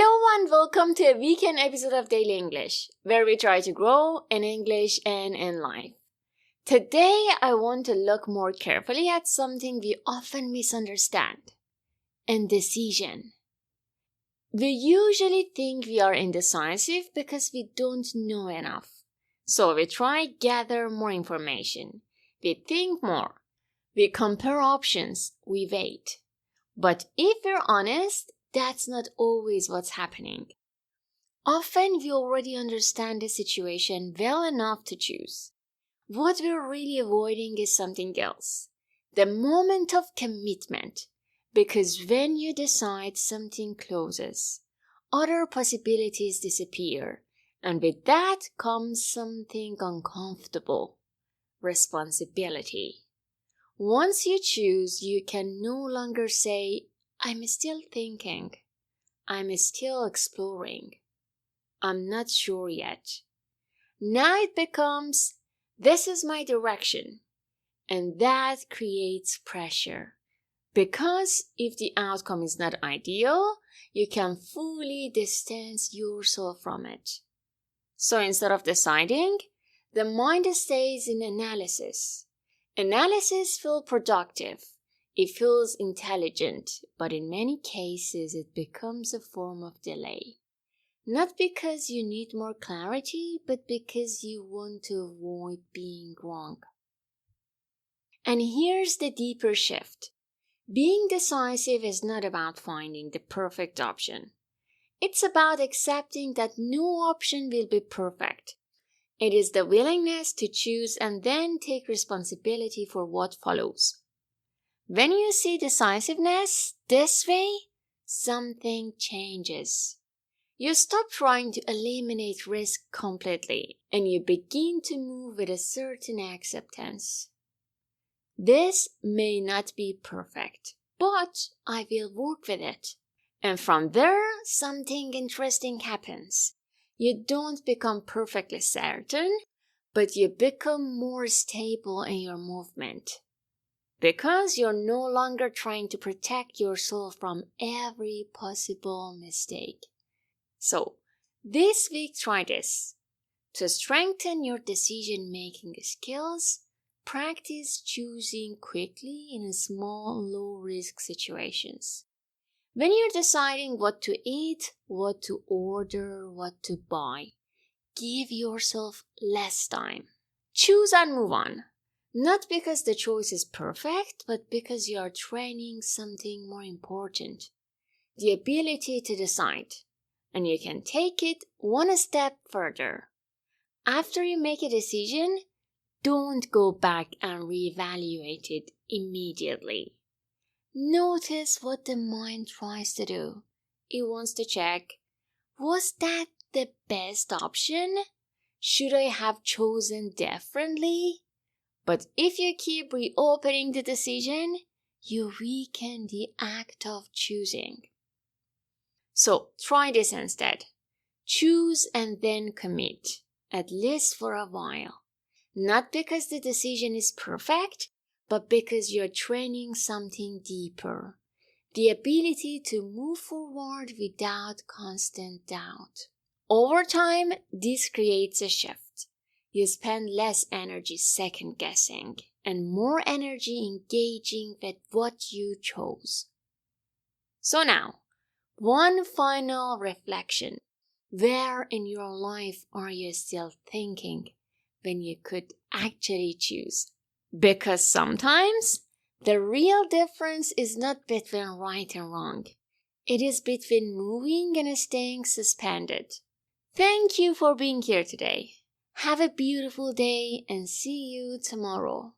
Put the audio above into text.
Hello and welcome to a weekend episode of Daily English, where we try to grow in English and in life. Today, I want to look more carefully at something we often misunderstand: indecision. We usually think we are indecisive because we don't know enough. So we try gather more information. We think more. We compare options. We wait. But if we're honest, that's not always what's happening. Often we already understand the situation well enough to choose. What we're really avoiding is something else: the moment of commitment. Because when you decide, something closes, other possibilities disappear, and with that comes something uncomfortable: responsibility. Once you choose, you can no longer say, "I'm still thinking. I'm still exploring. I'm not sure yet." Now it becomes, "This is my direction." And that creates pressure. Because if the outcome is not ideal, you can fully distance yourself from it. So instead of deciding, the mind stays in analysis. Analysis feels productive. It feels intelligent, but in many cases it becomes a form of delay. Not because you need more clarity, but because you want to avoid being wrong. And here's the deeper shift. Being decisive is not about finding the perfect option. It's about accepting that no option will be perfect. It is the willingness to choose and then take responsibility for what follows. When you see decisiveness this way, something changes. You stop trying to eliminate risk completely, and you begin to move with a certain acceptance. This may not be perfect, but I will work with it. And from there, something interesting happens. You don't become perfectly certain, but you become more stable in your movement. Because you're no longer trying to protect yourself from every possible mistake. So, this week try this. To strengthen your decision-making skills, practice choosing quickly in small, low-risk situations. When you're deciding what to eat, what to order, what to buy, give yourself less time. Choose and move on. Not because the choice is perfect, but because you are training something more important: the ability to decide. And you can take it one step further. After you make a decision, don't go back and reevaluate it immediately. Notice what the mind tries to do. It wants to check, was that the best option? Should I have chosen differently? But if you keep reopening the decision, you weaken the act of choosing. So try this instead. Choose and then commit, at least for a while. Not because the decision is perfect, but because you're training something deeper: the ability to move forward without constant doubt. Over time, this creates a shift. You spend less energy second-guessing and more energy engaging with what you chose. So now, one final reflection. Where in your life are you still thinking when you could actually choose? Because sometimes the real difference is not between right and wrong. It is between moving and staying suspended. Thank you for being here today. Have a beautiful day and see you tomorrow.